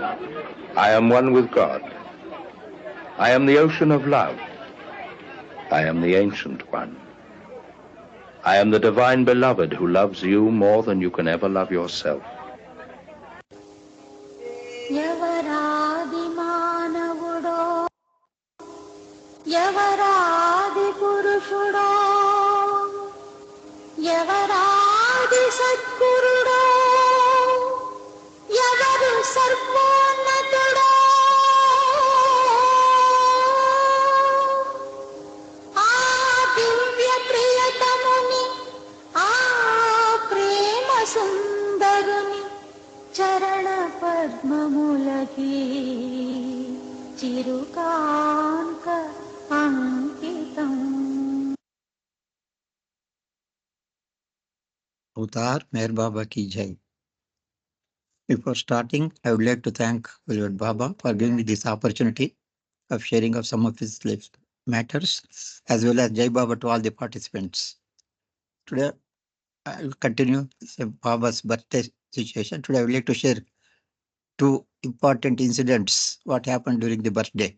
I am one with God. I am the ocean of love. I am the ancient one. I am the divine beloved who loves you more than you can ever love yourself. ఎవరాది మానవుడో ఎవరాది పురుషుడో ఎవరాది సద్గురుడో ఎవరు సర్వోన్నతుడో ఆ దివ్య ప్రియతముని ఆ ప్రేమ సుందరుని చరణ పద్మములకి చిరుకాంక అంకితం. Avtar Meher Baba ki jai. Before starting, I would like to thank Beloved Baba for giving me this opportunity of sharing of some of his life matters, as well as Jai Baba to all the participants. Today, I will continue Baba's birthday situation. Today, I would like to share two important incidents what happened during the birthday.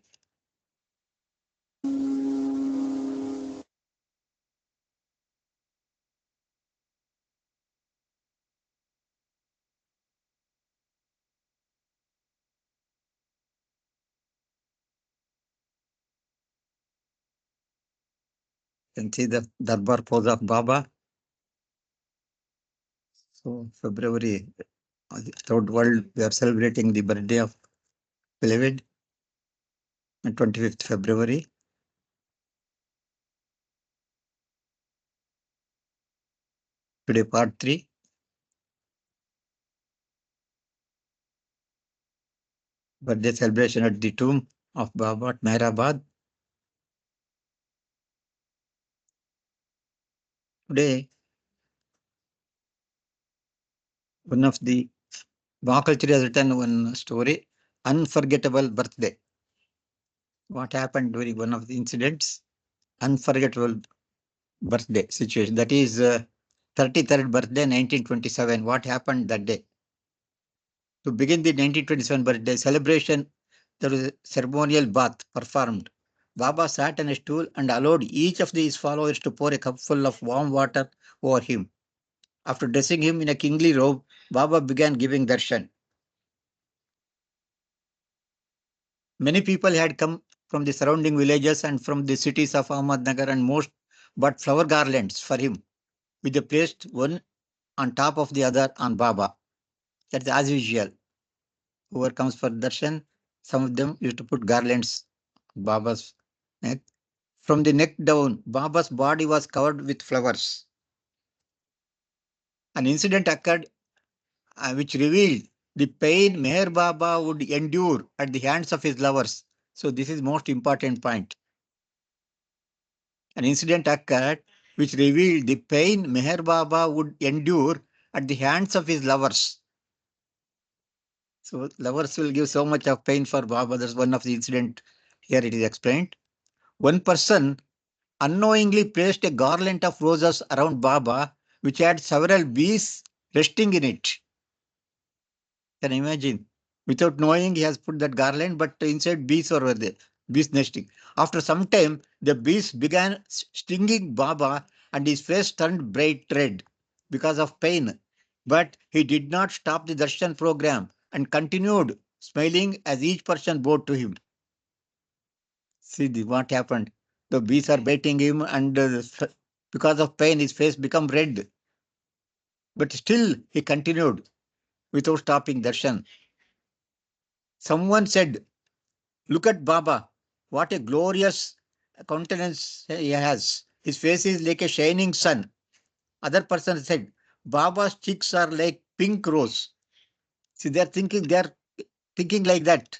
You can see the Darbar pose of Baba. So February, throughout world, we are celebrating the birthday of beloved on 25th February. Today, part 3. Birthday celebration at the tomb of Baba at Mehrabad. Today, one of the Mahakalchari has written one story, Unforgettable Birthday. What happened during one of the incidents? Unforgettable birthday situation. That is 33rd birthday, 1927. What happened that day? To begin the 1927 birthday celebration, there was a ceremonial bath performed. Baba sat on a stool and allowed each of his followers to pour a cupful of warm water over him. After dressing him in a kingly robe, Baba began giving darshan. Many people had come from the surrounding villages and from the cities of Ahmednagar and most bought flower garlands for him, which they placed one on top of the other on Baba. That's as usual. Whoever comes for darshan, some of them used to put garlands on Baba's neck. From the neck down, Baba's body was covered with flowers. An incident occurred which revealed the pain Meher Baba would endure at the hands of his lovers. So this is most important point. An incident occurred which revealed the pain Meher Baba would endure at the hands of his lovers. So lovers will give so much of pain for Baba. That's one of the incident. Here it is explained. One person unknowingly placed a garland of roses around Baba, which had several bees resting in it. Can you imagine? Without knowing, he has put that garland, but inside bees were there, bees nesting. After some time, the bees began stinging Baba and his face turned bright red because of pain. But he did not stop the darshan program and continued smiling as each person bowed to him. See what happened. The bees are biting him and because of pain, his face became red. But still, he continued without stopping darshan. Someone said, "Look at Baba. What a glorious countenance he has. His face is like a shining sun." Other person said, "Baba's cheeks are like pink rose." See, they are thinking like that.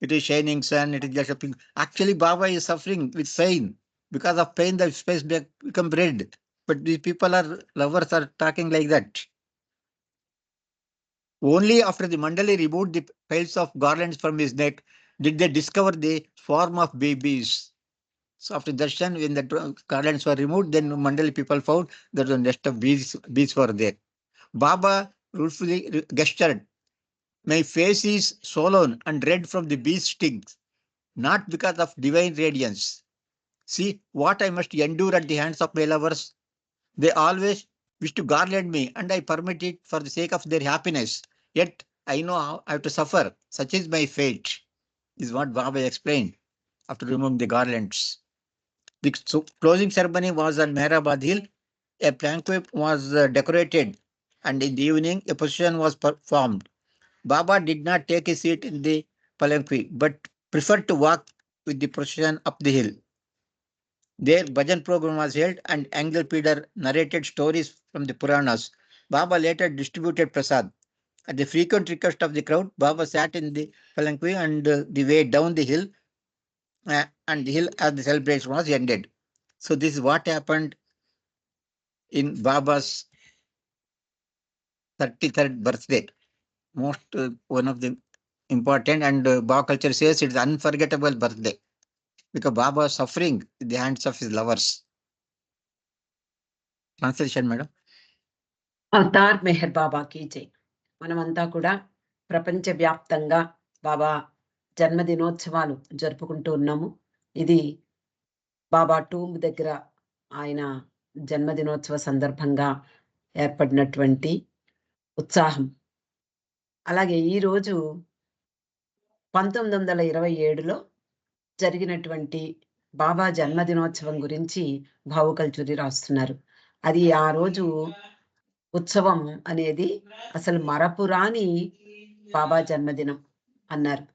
It is shining sun, it is just a pink. Actually, Baba is suffering with pain. Because of pain, the face become red. But the people are lovers are talking like that. Only after the Mandali removed the piles of garlands from his neck did they discover the swarm of babies. So after darshan, when the garlands were removed, then Mandali people found that the nest of bees were there. Baba ruefully gestured My face is swollen and red from the bee's stings, not because of divine radiance. See what I must endure at the hands of my lovers. They always wish to garland me, and I permit it for the sake of their happiness. Yet I know how I have to suffer. Such is my fate, is what Baba explained after removing the garlands. The closing ceremony was on Mehrabad Hill. A palanquin was decorated, and in the evening, a procession was performed. Baba did not take a seat in the palanquin, but preferred to walk with the procession up the hill. Their bhajan program was held, and Angel Peter narrated stories from the Puranas. Baba later distributed prasad. At the frequent request of the crowd, Baba sat in the palanquin and the way down the hill, and the hill as the celebration was ended. So this is what happened in Baba's 33rd birthday. Most one of the important, and Baba culture says it's unforgettable birthday because Baba was suffering in the hands of his lovers. Translation, madam. Avatar Meher బాబాకి జై. మనమంతా కూడా ప్రపంచవ్యాప్తంగా బాబా జన్మదినోత్సవాలు జరుపుకుంటూ ఉన్నాము. ఇది బాబా tomb దగ్గర ఆయన జన్మదినోత్సవ సందర్భంగా ఏర్పడినటువంటి ఉత్సాహం. అలాగే ఈరోజు 1927లో జరిగినటువంటి బాబా జన్మదినోత్సవం గురించి భావుకల్చూరి రాస్తున్నారు. అది ఆ రోజు ఉత్సవం అనేది అసలు మరపురాని బాబా జన్మదినం అన్నారు.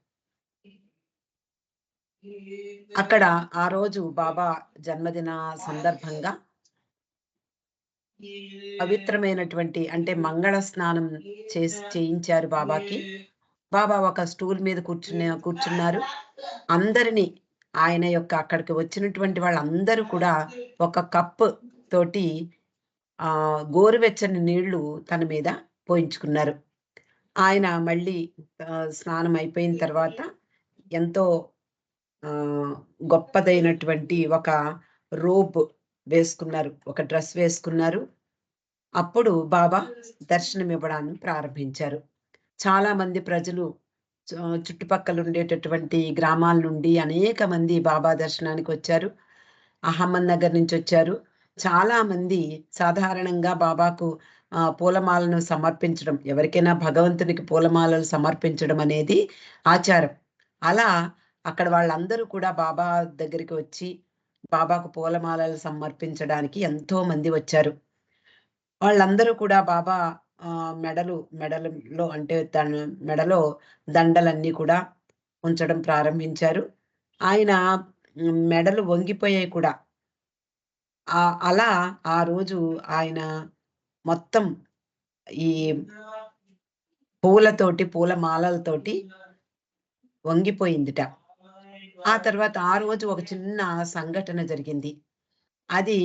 అక్కడ ఆ రోజు బాబా జన్మదిన సందర్భంగా పవిత్రమైనటువంటి అంటే మంగళ స్నానం చేయించారు బాబాకి. బాబా ఒక స్టూల్ మీద కూర్చున్నారు. అందరినీ ఆయన యొక్క అక్కడికి వచ్చినటువంటి వాళ్ళందరూ కూడా ఒక కప్పు తోటి గోరువెచ్చని నీళ్లు తన మీద పోయించుకున్నారు. ఆయన మళ్ళీ స్నానం అయిపోయిన తర్వాత ఎంతో గొప్పదైనటువంటి ఒక రోబ్ వేసుకున్నారు, ఒక డ్రెస్ వేసుకున్నారు. అప్పుడు బాబా దర్శనం ఇవ్వడాన్ని ప్రారంభించారు. చాలా మంది ప్రజలు చుట్టుపక్కల ఉండేటటువంటి గ్రామాల నుండి అనేక మంది బాబా దర్శనానికి వచ్చారు. అహ్మద్ నగర్ నుంచి వచ్చారు. చాలా మంది సాధారణంగా బాబాకు పూలమాలను సమర్పించడం, ఎవరికైనా భగవంతునికి పూలమాలలు సమర్పించడం అనేది ఆచారం. అలా అక్కడ వాళ్ళందరూ కూడా బాబా దగ్గరికి వచ్చి బాబాకు పూలమాలలు సమర్పించడానికి ఎంతో మంది వచ్చారు. వాళ్ళందరూ కూడా బాబా మెడలో అంటే మెడలో దండలన్నీ కూడా ఉంచడం ప్రారంభించారు. ఆయన మెడలు వంగిపోయాయి కూడా. అలా ఆ రోజు ఆయన మొత్తం ఈ పూలతోటి పూలమాలలతోటి వంగిపోయిందిట. ఆ తర్వాత ఆ రోజు ఒక చిన్న సంఘటన జరిగింది. అది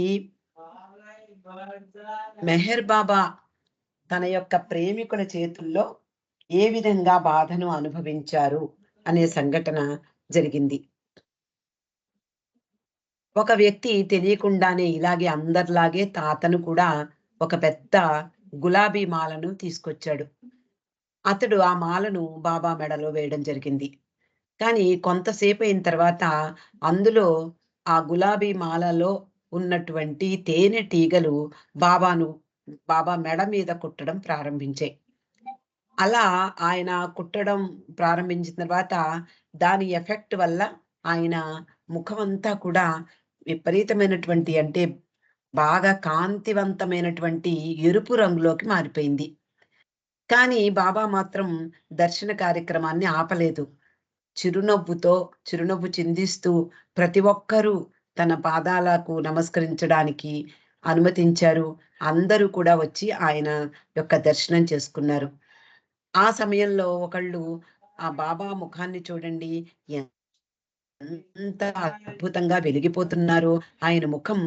మెహర్ బాబా తన యొక్క ప్రేమికుల చేతుల్లో ఏ విధంగా బాధను అనుభవించారు అనే సంఘటన జరిగింది. ఒక వ్యక్తి తెలియకుండానే ఇలాగే అందరిలాగే తాతను కూడా ఒక పెద్ద గులాబీ మాలను తీసుకొచ్చాడు. అతడు ఆ మాలను బాబా మెడలో వేయడం జరిగింది. కానీ కొంతసేపు అయిన తర్వాత అందులో ఆ గులాబీ మాలలో ఉన్నటువంటి తేనె టీగలు బాబా మెడ మీద కుట్టడం ప్రారంభించాయి. అలా ఆయన కుట్టడం ప్రారంభించిన తర్వాత దాని ఎఫెక్ట్ వల్ల ఆయన ముఖం అంతా కూడా విపరీతమైనటువంటి అంటే బాగా కాంతివంతమైనటువంటి ఎరుపు రంగులోకి మారిపోయింది. కానీ బాబా మాత్రం దర్శన కార్యక్రమాన్ని ఆపలేదు. చిరునవ్వు చిందిస్తూ ప్రతి ఒక్కరూ తన పాదాలకు నమస్కరించడానికి అనుమతించారు. అందరూ కూడా వచ్చి ఆయన యొక్క దర్శనం చేసుకున్నారు. ఆ సమయంలో ఒకళ్ళు ఆ బాబా ముఖాన్ని చూడండి ఎంత అద్భుతంగా వెలిగిపోతున్నారు, ఆయన ముఖం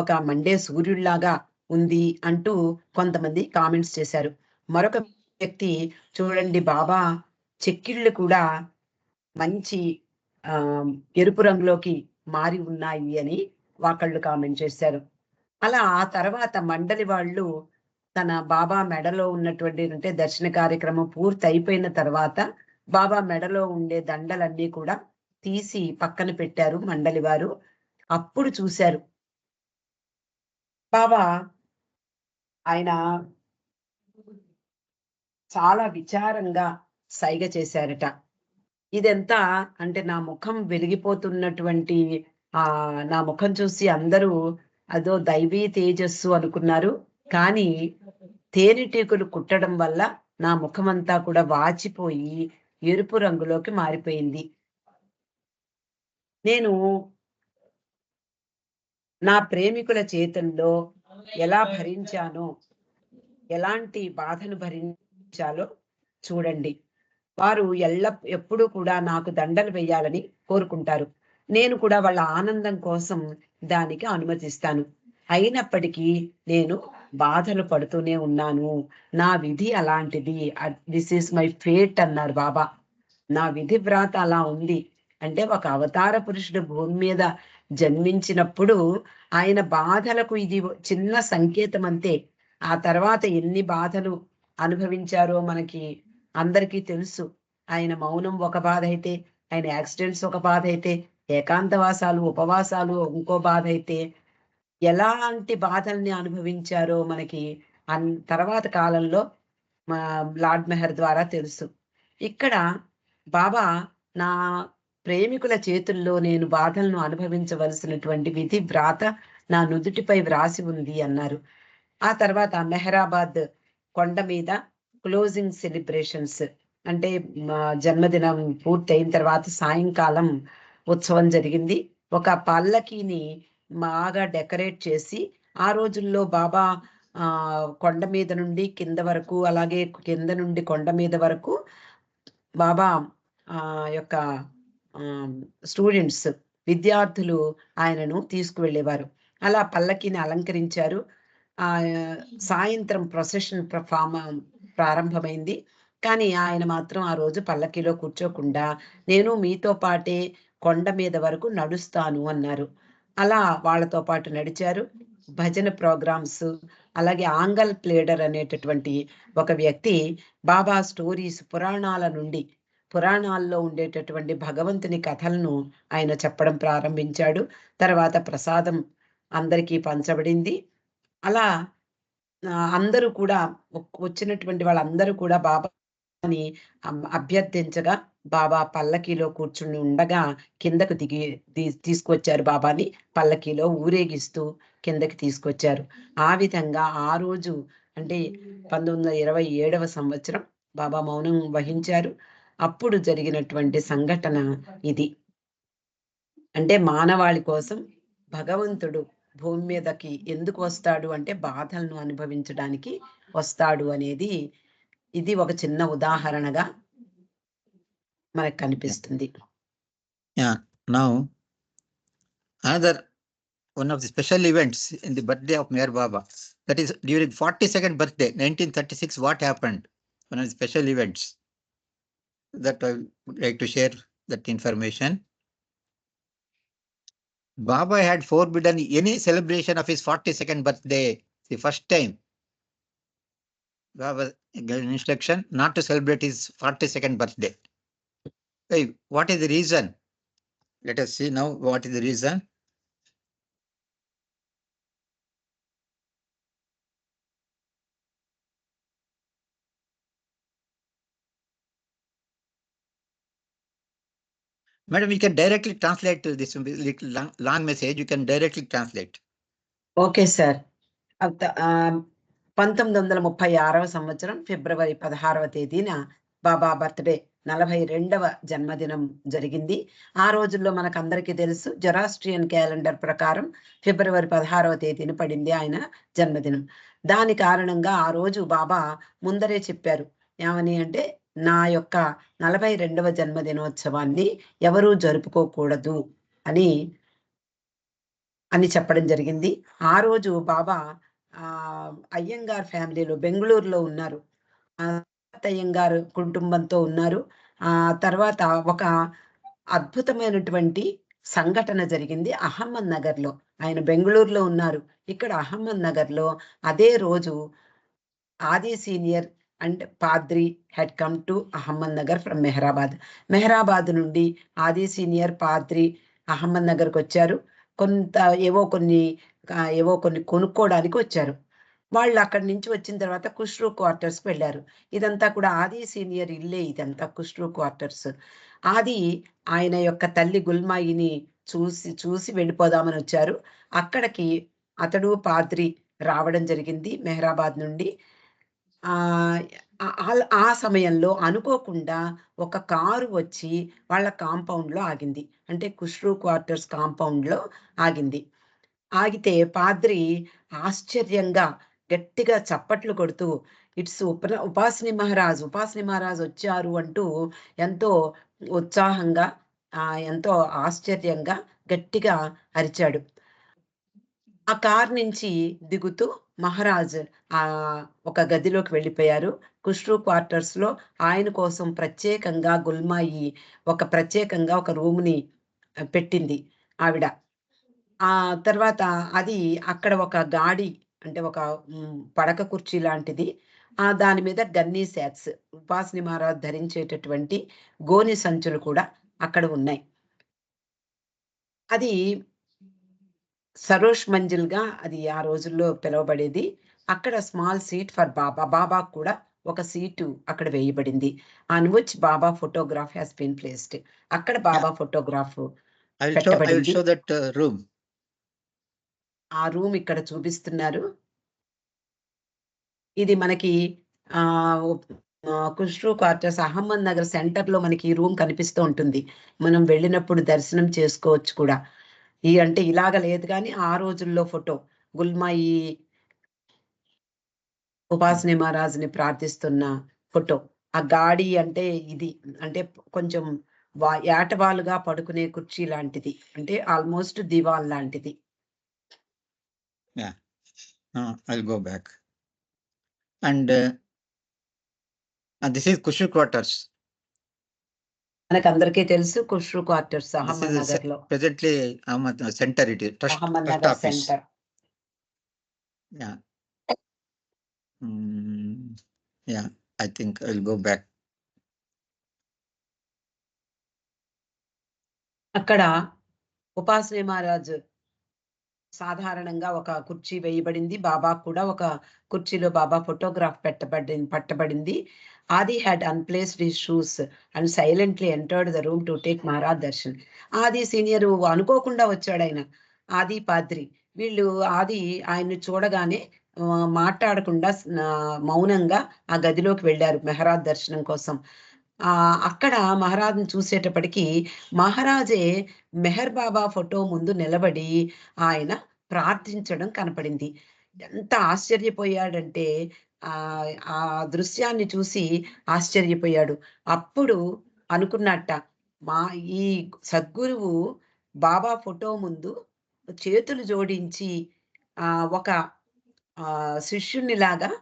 ఒక మండే సూర్యుడిలాగా ఉంది అంటూ కొంతమంది కామెంట్స్ చేశారు. మరొక వ్యక్తి చూడండి బాబా చెక్కిళ్ళు కూడా మంచి ఎరుపు రంగులోకి మారి ఉన్నాయి అని ఒకళ్ళు కామెంట్ చేశారు. అలా ఆ తర్వాత మండలి వాళ్ళు తన బాబా మెడలో ఉన్నటువంటి అంటే దర్శన కార్యక్రమం పూర్తి అయిపోయిన తర్వాత బాబా మెడలో ఉండే దండలన్నీ కూడా తీసి పక్కన పెట్టారు మండలి వారు. అప్పుడు చూశారు బాబా ఆయన చాలా విచారంగా సైగ చేశారట. ఇదెంత అంటే నా ముఖం వెలిగిపోతున్నటువంటి నా ముఖం చూసి అందరూ అదో దైవీ తేజస్సు అనుకున్నారు. కానీ తేనెటీగలు కుట్టడం వల్ల నా ముఖమంతా కూడా వాచిపోయి ఎరుపు రంగులోకి మారిపోయింది. నేను నా ప్రేమికుల చేతుల్లో ఎలా భరించానో, ఎలాంటి బాధను భరించాలో చూడండి. వారు ఎప్పుడూ కూడా నాకు దండలు వేయాలని కోరుకుంటారు. నేను కూడా వాళ్ళ ఆనందం కోసం దానికి అనుమతిస్తాను. అయినప్పటికీ నేను బాధలు పడుతూనే ఉన్నాను. నా విధి అలాంటిది. దిస్ ఈస్ మై ఫేట్ అన్నారు బాబా. నా విధి వ్రాత అలా ఉంది. అంటే ఒక అవతార పురుషుడు భూమి మీద జన్మించినప్పుడు ఆయన బాధలకు ఇది చిన్న సంకేతం అంతే. ఆ తర్వాత ఎన్ని బాధలు అనుభవించారో మనకి అందరికీ తెలుసు. ఆయన మౌనం ఒక బాధ అయితే, ఆయన యాక్సిడెంట్స్ ఒక బాధ అయితే, ఏకాంతవాసాలు, ఉపవాసాలు ఇంకో బాధ అయితే, ఎలాంటి బాధల్ని అనుభవించారో మనకి తర్వాత కాలంలో మా లార్డ్ మెహర్ ద్వారా తెలుసు. ఇక్కడ బాబా నా ప్రేమికుల చేతుల్లో నేను బాధలను అనుభవించవలసినటువంటి విధి వ్రాత నా నుదుటిపై వ్రాసి ఉంది అన్నారు. ఆ తర్వాత మెహరాబాద్ కొండ మీద క్లోజింగ్ సెలబ్రేషన్స్ అంటే మా జన్మదినం పూర్తయిన తర్వాత సాయంకాలం ఉత్సవం జరిగింది. ఒక పల్లకిని బాగా డెకరేట్ చేసి ఆ రోజుల్లో బాబా కొండ మీద నుండి కింద వరకు, అలాగే కింద నుండి కొండ మీద వరకు బాబా యొక్క స్టూడెంట్స్ విద్యార్థులు ఆయనను తీసుకువెళ్ళేవారు. అలా పల్లకిని అలంకరించారు. సాయంత్రం ప్రొసెషన్ ప్రారంభమైంది. కానీ ఆయన మాత్రం ఆ రోజు పల్లకిలో కూర్చోకుండా నేను మీతో పాటే కొండ మీద వరకు నడుస్తాను అన్నారు. అలా వాళ్ళతో పాటు నడిచారు. భజన ప్రోగ్రామ్స్, అలాగే ఆంగల్ ప్లేడర్ అనేటటువంటి ఒక వ్యక్తి బాబా స్టోరీస్ పురాణాల్లో ఉండేటటువంటి భగవంతుని కథలను ఆయన చెప్పడం ప్రారంభించాడు. తర్వాత ప్రసాదం అందరికీ పంచబడింది. అలా అందరూ కూడా వచ్చినటువంటి వాళ్ళందరూ కూడా బాబాని అభ్యర్థించగా బాబా పల్లకీలో కూర్చుని ఉండగా కిందకు తీసుకొచ్చారు. బాబాని పల్లకీలో ఊరేగిస్తూ కిందకి తీసుకొచ్చారు. ఆ విధంగా ఆ రోజు అంటే 1927వ సంవత్సరం బాబా మౌనం వహించారు. అప్పుడు జరిగినటువంటి సంఘటన ఇది. అంటే మానవాళి కోసం భగవంతుడు భూమి మీదకి ఎందుకు వస్తాడు అంటే బాధలను అనుభవించడానికి వస్తాడు అనేది ఇది ఒక చిన్న ఉదాహరణగా మనకు కనిపిస్తుంది. Now another one of the special events in the birthday of Meher Baba, that is during 42nd birthday 1936, what happened? One of the special events that I would like to share that information. Baba had forbidden any celebration of his 42nd birthday. The first time Baba gave instruction not to celebrate his 42nd birthday. Hey, what is the reason? Let us see now what is the reason. Madam, you can directly translate this little long message. You can directly translate. Okay sir. 1936వ సంవత్సరం ఫిబ్రవరి 16వ తేదీన బాబా birthday 42వ జన్మదినం జరిగింది. ఆ రోజుల్లో మనకందరికీ తెలుసు జొరాస్ట్రియన్ క్యాలెండర్ ప్రకారం ఫిబ్రవరి 16వ తేదీన పడింది ఆయన జన్మదినం. దాని కారణంగా ఆ రోజు బాబా ముందరే చెప్పారు. ఏమని అంటే నా యొక్క 42వ జన్మదినోత్సవాన్ని ఎవరూ జరుపుకోకూడదు అని చెప్పడం జరిగింది. ఆ రోజు బాబా అయ్యంగార్ ఫ్యామిలీలో బెంగళూరులో ఉన్నారు. అయ్యంగారు కుటుంబంతో ఉన్నారు. తర్వాత ఒక అద్భుతమైనటువంటి సంఘటన జరిగింది అహ్మద్ నగర్లో. ఆయన బెంగళూరులో ఉన్నారు. ఇక్కడ అహ్మద్ నగర్లో అదే రోజు Adi senior and Padri had come to Ahmednagar from Mehrabad. Mehrabad నుండి ఆది సీనియర్ పాద్రి అహ్మద్నగర్కి వచ్చారు. ఏవో కొన్ని కొనుక్కోవడానికి వచ్చారు. వాళ్ళు అక్కడి నుంచి వచ్చిన తర్వాత ఖుష్రూ క్వార్టర్స్కి వెళ్ళారు. ఇదంతా కూడా ఆది సీనియర్ ఇల్లే, ఇదంతా ఖుష్రూ క్వార్టర్స్. ఆది ఆయన యొక్క తల్లి గుల్మాయిని చూసి వెళ్ళిపోదామని వచ్చారు. అక్కడికి అతడు పాద్రి రావడం జరిగింది మెహరాబాద్ నుండి. ఆ సమయంలో అనుకోకుండా ఒక కారు వచ్చి వాళ్ళ కాంపౌండ్లో ఆగింది. అంటే ఖుష్రూ క్వార్టర్స్ కాంపౌండ్లో ఆగింది. ఆగితే పాద్రి ఆశ్చర్యంగా గట్టిగా చప్పట్లు కొడుతూ ఇట్స్ ఉపాసిని మహారాజ్ వచ్చారు అంటూ ఎంతో ఉత్సాహంగా ఎంతో ఆశ్చర్యంగా గట్టిగా అరిచాడు. ఆ కార్ నుంచి దిగుతూ మహారాజ్ ఒక గదిలోకి వెళ్ళిపోయారు. ఖుష్రూ క్వార్టర్స్ లో ఆయన కోసం ప్రత్యేకంగా గుల్మాయి ప్రత్యేకంగా ఒక రూమ్ని పెట్టింది ఆవిడ. ఆ తర్వాత అది అక్కడ ఒక గాడి అంటే ఒక పడక కుర్చీ లాంటిది, దాని మీద గన్నీ శాక్స్ ఉపాసిని మహారాజ్ ధరించేటటువంటి గోని సంచులు కూడా అక్కడ ఉన్నాయి. అది సరోష్ మంజిల్ గా అది ఆ రోజుల్లో పిలువబడేది. అక్కడ స్మాల్ సీట్ ఫర్ బాబా కూడా ఒక సీటు అక్కడ వేయబడింది. On which Baba photograph has been placed. అక్కడ బాబా ఫోటోగ్రాఫ్ పెట్టబడింది. ఆ రూమ్ ఇక్కడ చూపిస్తున్నారు. ఇది మనకి ఖుష్రూ క్వార్టర్స్ అహ్మద్ నగర్ సెంటర్ లో మనకి ఈ రూమ్ కనిపిస్తూ ఉంటుంది. మనం వెళ్ళినప్పుడు దర్శనం చేసుకోవచ్చు కూడా. అంటే ఇలాగ లేదు కానీ ఆ రోజుల్లో ఫోటో గుల్మాయి ఉపాసిని మహారాజ్ని ప్రార్థిస్తున్న ఫోటో. ఆ గాడి అంటే ఇది అంటే కొంచెం ఏటవాలుగా పడుకునే కుర్చీ లాంటిది, అంటే ఆల్మోస్ట్ దివాల్ లాంటిది. I'll go back. And this is Khusru quarters. మనకందరికీ తెలుసు ఖుష్రూ క్వార్టర్స్ అహ్మద్ నగర్ లో. Presently center it is trust Nagar office. Centre. Yeah. Yeah, I think I'll go back. అక్కడ ఉపాసిని మహారాజ్ సాధారణంగా ఒక కుర్చీ వేయబడింది. బాబా కూడా ఒక కుర్చీలో బాబా ఫోటోగ్రాఫ్ పట్టబడింది. Adi had unplaced his shoes and silently entered the room to take Maharaj darshan. Adi senior అనుకోకుండా వచ్చాడు ఆయన, ఆది పాద్రి. వీళ్ళు ఆది ఆయన్ని చూడగానే మాట్లాడకుండా మౌనంగా ఆ గదిలోకి వెళ్ళారు మహారాజ్ దర్శనం కోసం. అక్కడ మహారాజ్ని చూసేటప్పటికి మహారాజే మెహర్ బాబా ఫోటో ముందు నిలబడి ఆయన ప్రార్థించడం కనపడింది. ఎంత ఆశ్చర్యపోయాడంటే ఆ దృశ్యాన్ని చూసి ఆశ్చర్యపోయాడు. అప్పుడు అనుకున్నట్ట, ఈ సద్గురువు బాబా ఫోటో ముందు చేతులు జోడించి ఒక శిష్యునిలాగా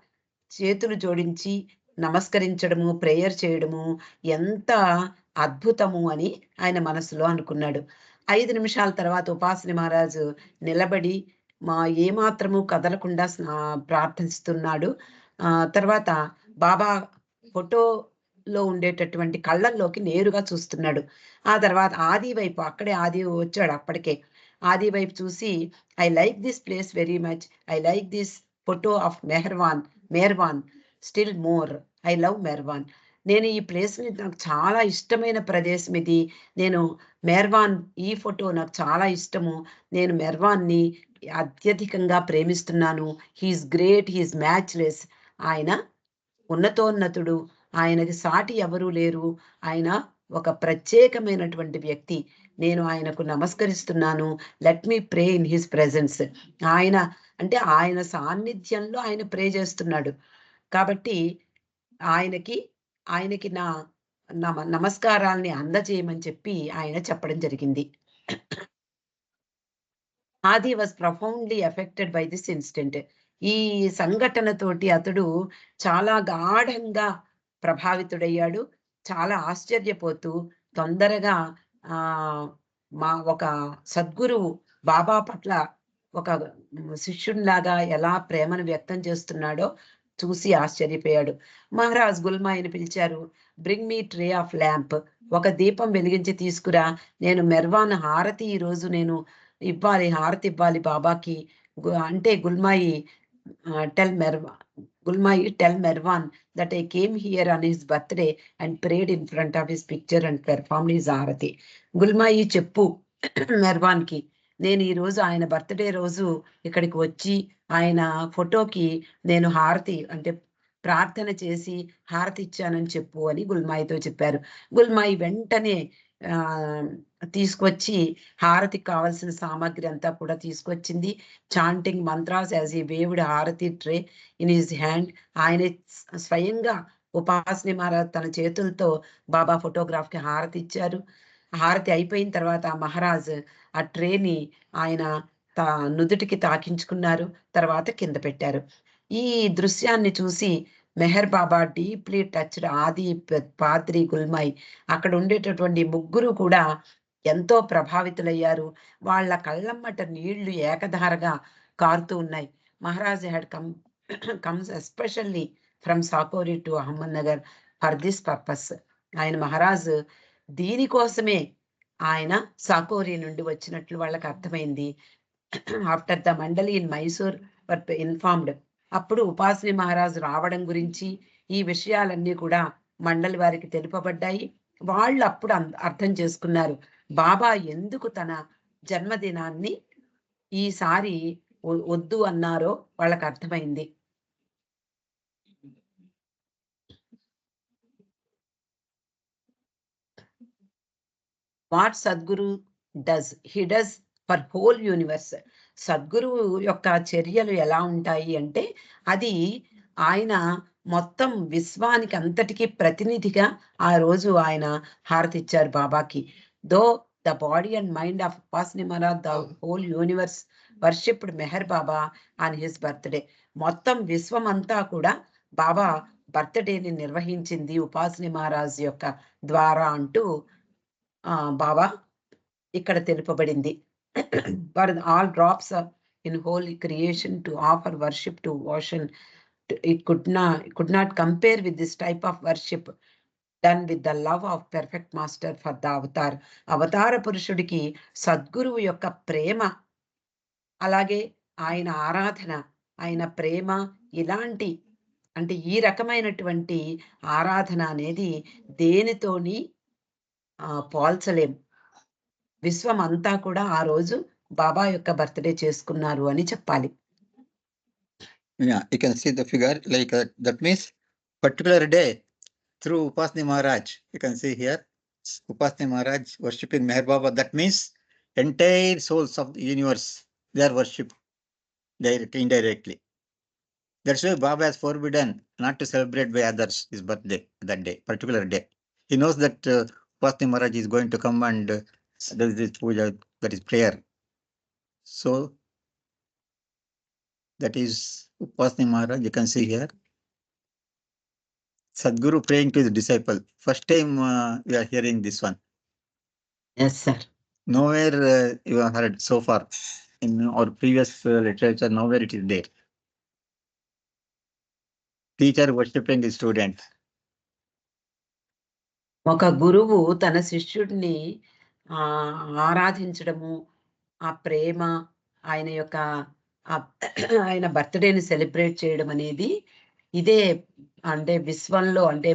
చేతులు జోడించి నమస్కరించడము, ప్రేయర్ చేయడము ఎంత అద్భుతము అని ఆయన మనసులో అనుకున్నాడు. 5 నిమిషాల తర్వాత ఉపాసిని మహారాజు నిలబడి ఏమాత్రము కదలకుండా ప్రార్థిస్తున్నాడు. తర్వాత బాబా ఫోటోలో ఉండేటటువంటి కళ్ళల్లోకి నేరుగా చూస్తున్నాడు. ఆ తర్వాత ఆది వైపు, అక్కడే ఆది వచ్చాడు అప్పటికే, ఆది వైపు చూసి I like this place very much, I like this photo of Meherwan still more, I love Meherwan. నేను ఈ ప్లేస్ని, నాకు చాలా ఇష్టమైన ప్రదేశం ఇది, నేను మెహర్వాన్ ఈ ఫోటో నాకు చాలా ఇష్టము, నేను మెహర్వాన్ని అత్యధికంగా ప్రేమిస్తున్నాను. He's great, he's matchless. ఆయన ఉన్నతోన్నతుడు, ఆయనకి సాటి ఎవరూ లేరు, ఆయన ఒక ప్రత్యేకమైనటువంటి వ్యక్తి, నేను ఆయనకు నమస్కరిస్తున్నాను. Let me pray in his presence. ఆయన అంటే ఆయన సాన్నిధ్యంలో ఆయన ప్రే చేస్తున్నాడు కాబట్టి ఆయనకి నా నమస్కారాల్ని అందజేయమని చెప్పి ఆయన చెప్పడం జరిగింది. ఆది was profoundly affected by this incident. ఈ సంఘటనతోటి అతడు చాలా గాఢంగా ప్రభావితుడయ్యాడు. చాలా ఆశ్చర్యపోతూ తొందరగా ఒక సద్గురువు బాబా పట్ల ఒక శిష్యునిలాగా ఎలా ప్రేమను వ్యక్తం చేస్తున్నాడో చూసి ఆశ్చర్యపోయాడు. మహారాజ్ గుల్మాయిని పిలిచారు. Bring me tray of lamp, ఒక దీపం వెలిగించి తీసుకురా. నేను మెర్వాన్ హారతి ఈ రోజు నేను ఇవ్వాలి, హారతి ఇవ్వాలి బాబాకి. అంటే గుల్మాయి tell Mervan that I came here on his birthday and prayed in front of his picture and performed his హారతి. గుల్మాయి చెప్పు మెర్వాన్ కి, నేను ఈ రోజు ఆయన బర్త్డే రోజు ఇక్కడికి వచ్చి ఆయన ఫోటోకి నేను హారతి అంటే ప్రార్థన చేసి హారతి ఇచ్చానని చెప్పు అని గుల్మాయితో చెప్పారు. గుల్మాయి వెంటనే తీసుకొచ్చి హారతికి కావాల్సిన సామాగ్రి అంతా కూడా తీసుకొచ్చింది. చాంటింగ్ మంత్రాస్ యాజ్ ఈ వేవ్డ్ హారతి ట్రే ఇన్ హిజ్ హ్యాండ్. ఆయన స్వయంగా ఉపాసని మహారాజ్ తన చేతులతో బాబా ఫోటోగ్రాఫ్ కి హారతి ఇచ్చారు. హారతి అయిపోయిన తర్వాత మహారాజ్ ఆ ట్రేని ఆయన నుదుటికి తాకించుకున్నారు. తర్వాత కింద పెట్టారు. ఈ దృశ్యాన్ని చూసి మెహర్ బాబా డీప్లీ టచ్డ్ ఆది, పాద్రి, గుల్మాయి అక్కడ ఉండేటటువంటి ముగ్గురు కూడా ఎంతో ప్రభావితులయ్యారు. వాళ్ళ కళ్ళమ్మట నీళ్లు ఏకధారగా కారుతూ ఉన్నాయి. Maharaj had comes especially from Sakori to Ahmednagar for this purpose. ఆయన మహారాజ్ దీనికోసమే ఆయన సాకోరి నుండి వచ్చినట్లు వాళ్ళకి అర్థమైంది. After the mandali in Mysore were informed, అప్పుడు ఉపాసని మహారాజ్ రావడం గురించి ఈ విషయాలన్నీ కూడా మండలి వారికి తెలుపబడ్డాయి. వాళ్ళు అప్పుడు అర్థం చేసుకున్నారు బాబా ఎందుకు తన జన్మదినాన్ని ఈసారి వద్దు అన్నారో వాళ్ళకి అర్థమైంది. What Sadguru does, he does for whole universe. సద్గురువు యొక్క చర్యలు ఎలా ఉంటాయి అంటే అది ఆయన మొత్తం విశ్వానికి అంతటికి ప్రతినిధిగా ఆ రోజు ఆయన హారతి ఇచ్చారు బాబాకి. Though the body and mind of Upasani Maharaj, the whole universe worshipped Meher Baba on his birthday. మొత్తం విశ్వం అంతా కూడా బాబా బర్త్డేని నిర్వహించింది ఉపాసని మహారాజ్ యొక్క ద్వారా అంటూ బాబా ఇక్కడ తెలుపబడింది. For all drops in whole creation to offer worship to ocean, it could not compare with this type of worship done with the love of perfect master for the avatar. అవతార పురుషుడికి సద్గురువు యొక్క ప్రేమ, అలాగే ఆయన ఆరాధన, ఆయన ప్రేమ, ఇలాంటి అంటే ఈ రకమైనటువంటి ఆరాధన అనేది దేనితోని పోల్చలేం. విశ్వం అంతా కూడా ఆ రోజు బాబా యొక్క బర్త్డే చేసుకున్నారు అని చెప్పాలి. Yeah, you can see the figure like that means particular day through Upasani Maharaj. You can see here Upasani Maharaj worshipping Meher Baba. That means entire souls of the universe, they are worshipped directly, indirectly. That's why Baba has forbidden not to celebrate by others his birthday that day, particular day. He knows that Upasani Maharaj is going to come and there is this puja, that is prayer. So that is Upasani Maharaj, you can see here. Sadguru praying to his disciple. First time we are hearing this one. Yes, sir. Nowhere you have heard so far. In our previous literature, nowhere it is there. Teacher worshipping his student. ఒక గురువు తన శిష్యుడిని ఆరాధించడము, ఆ ప్రేమ, ఆయన యొక్క ఆయన బర్త్డేని celebrate చేయడం అనేది ఇదే అంటే విశ్వంలో అంటే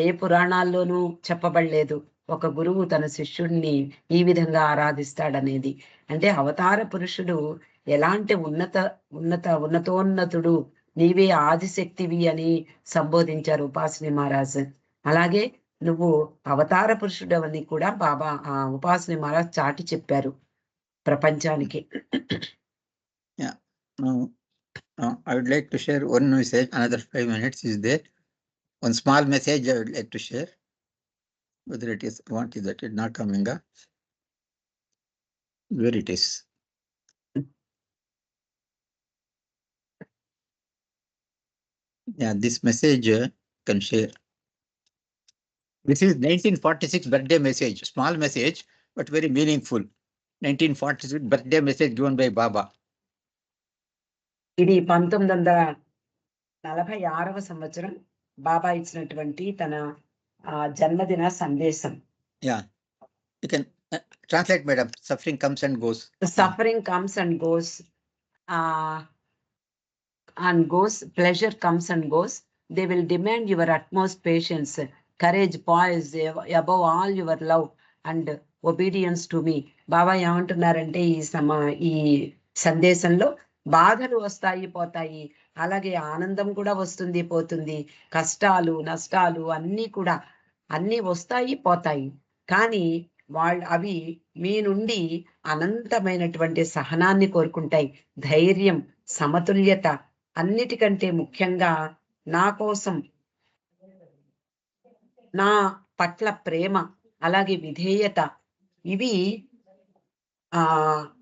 ఏ పురాణాల్లోనూ చెప్పబడలేదు ఒక గురువు తన శిష్యుడిని ఈ విధంగా ఆరాధిస్తాడనేది. అంటే అవతార పురుషుడు ఎలాంటి ఉన్నతోన్నతుడు, నీవే ఆదిశక్తివి అని సంబోధించారు ఉపాసని మహారాజ్. అలాగే నువ్వు అవతార పురుషుడు అని కూడా బాబా ఉపాసని మహారాజ్ చాటి చెప్పారు ప్రపంచానికి. Now, I would like to share one message. Another 5 minutes is there. One small message I would like to share. Whether it is what is that? It not coming up. Where it is? Yeah, this message can share. This is 1946 birthday message. Small message, but very meaningful. 1946 birthday message given by Baba. ఇది 1946 46వ సంవత్సరం బాబా ఇచ్చినటువంటి తన జన్మదిన సందేశం. Yeah, you can translate, madam. Suffering comes and goes. Suffering comes and goes. Pleasure comes and goes. They will demand your utmost patience, courage, poise, above all your love and obedience to me. బాబా ఏమంటున్నారంటే ఈ సందేశంలో బాధలు వస్తాయి పోతాయి, అలాగే ఆనందం కూడా వస్తుంది పోతుంది, కష్టాలు నష్టాలు అన్నీ వస్తాయి పోతాయి, కానీ అవి మీ నుండి అనంతమైనటువంటి సహనాన్ని కోరుకుంటాయి, ధైర్యం, సమతుల్యత, అన్నిటికంటే ముఖ్యంగా నా కోసం నా పట్ల ప్రేమ, అలాగే విధేయత, ఇవి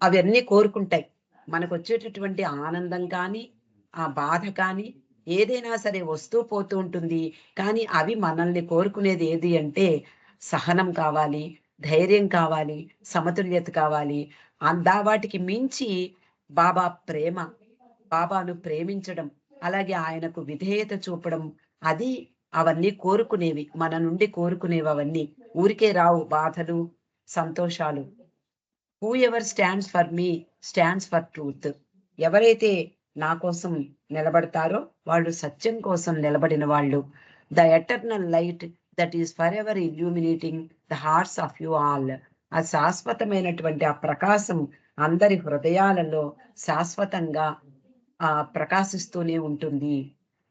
అవన్నీ కోరుకుంటాయి. మనకు వచ్చేటటువంటి ఆనందం కానీ ఆ బాధ కానీ ఏదైనా సరే వస్తూ పోతూ ఉంటుంది, కానీ అవి మనల్ని కోరుకునేది ఏది అంటే సహనం కావాలి, ధైర్యం కావాలి, సమతుల్యత కావాలి. వాటికి మించి బాబా ప్రేమ, బాబాను ప్రేమించడం, అలాగే ఆయనకు విధేయత చూపడం, అవన్నీ కోరుకునేవి, మన నుండి కోరుకునేవి. అవన్నీ ఊరికే రావు బాధలు సంతోషాలు. Who ever stands for me stands for truth. ఎవరైతే నా కోసం నిలబడతారో వాళ్ళు సత్యం కోసం నిలబడిన వాళ్ళు. The eternal light that is for ever illuminating the hearts of you all. ఆ శాశ్వతమైనటువంటి ఆ ప్రకాశం అందరి హృదయాలలో శాశ్వతంగా ప్రకాశిస్తూనే ఉంటుంది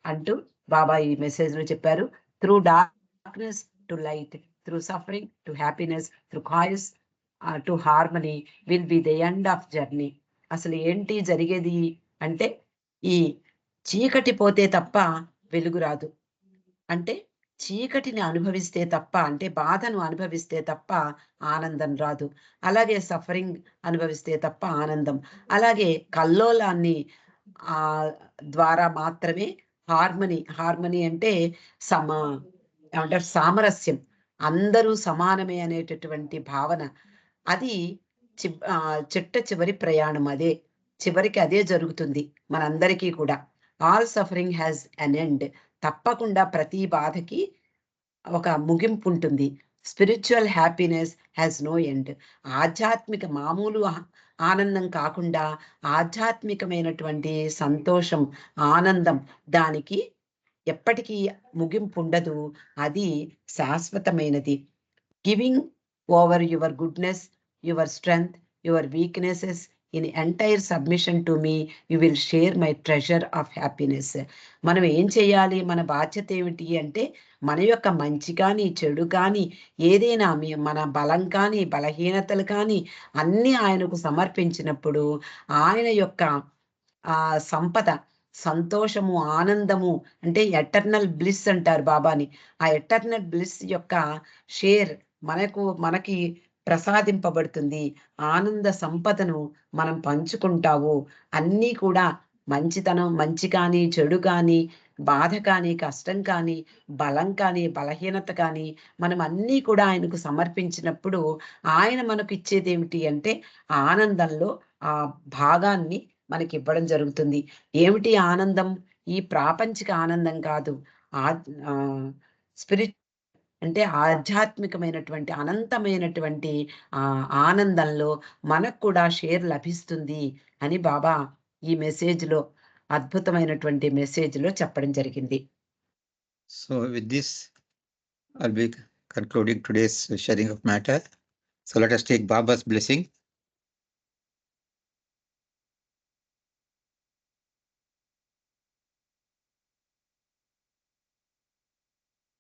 అంటూ బాబా ఈ మెసేజ్ లో చెప్పారు. Through darkness to light, through suffering to happiness, through guys to harmony will be the end of journey. అసలు ఏంటి జరిగేది అంటే ఈ చీకటి పోతే తప్ప వెలుగు రాదు, అంటే చీకటిని అనుభవిస్తే తప్ప, అంటే బాధను అనుభవిస్తే తప్ప ఆనందం రాదు, అలాగే సఫరింగ్ అనుభవిస్తే తప్ప ఆనందం, అలాగే కల్లోలాన్ని ద్వారా మాత్రమే హార్మనీ అంటే ఏమంటారు సామరస్యం, అందరూ సమానమే అనేటటువంటి భావన, అది చిట్ట చివరి ప్రయాణం. చివరికి అదే జరుగుతుంది మనందరికీ కూడా. All suffering has an end. తప్పకుండా ప్రతి బాధకి ఒక ముగింపు ఉంటుంది. Spiritual happiness has no end. ఆధ్యాత్మిక మామూలు ఆనందం కాకుండా ఆధ్యాత్మికమైనటువంటి సంతోషం, ఆనందం, దానికి ఎప్పటికీ ముగింపు ఉండదు, అది శాశ్వతమైనది. Giving over your goodness, your strength, your weaknesses in entire submission to me, you will share my treasure of happiness. మనం ఏం చేయాలి, మన బాధ్యత ఏమిటి అంటే మన యొక్క మంచి కానీ చెడు కానీ ఏదైనా మన బలం కానీ బలహీనతలు కానీ అన్నీ ఆయనకు సమర్పించినప్పుడు ఆయన యొక్క సంపద, సంతోషము, ఆనందము, అంటే ఎటర్నల్ బ్లిస్ అంటారు బాబాని, ఆ ఎటర్నల్ బ్లిస్ యొక్క షేర్ మనకి ప్రసాదింపబడుతుంది. ఆనంద సంపదను మనం పంచుకుంటావు. అన్నీ కూడా మంచితనం, మంచి కానీ చెడు కానీ బాధ కానీ కష్టం కానీ బలం కానీ బలహీనత కానీ మనం అన్నీ కూడా ఆయనకు సమర్పించినప్పుడు ఆయన మనకు ఇచ్చేది ఏమిటి అంటే ఆనందంలో ఆ భాగాన్ని మనకి ఇవ్వడం జరుగుతుంది. ఏమిటి ఆనందం? ఈ ప్రాపంచిక ఆనందం కాదు, స్పిరిట్ అంటే ఆధ్యాత్మికమైనటువంటి అనంతమైనటువంటి ఆనందంలో మనకు కూడా షేర్ లభిస్తుంది అని బాబా ఈ మెసేజ్లో, అద్భుతమైనటువంటి మెసేజ్లో చెప్పడం జరిగింది. So with this I'll be concluding today's sharing of matter. So let us take Baba's blessing.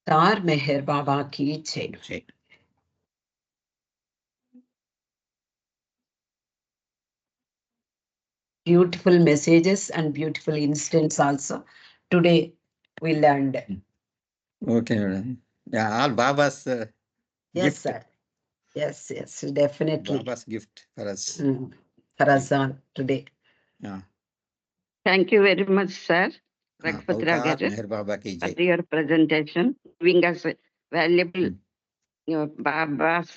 तार मेहर बाबा की जय. Beautiful messages and beautiful incidents also today we learned. Okay, madam. Yeah, all Baba's Yes, gift. sir. Yes, definitely. Baba's gift for us. For us all today. Yeah. Thank you very much, sir. Avtar Meher Baba ki jai. For your presentation, giving us valuable Baba's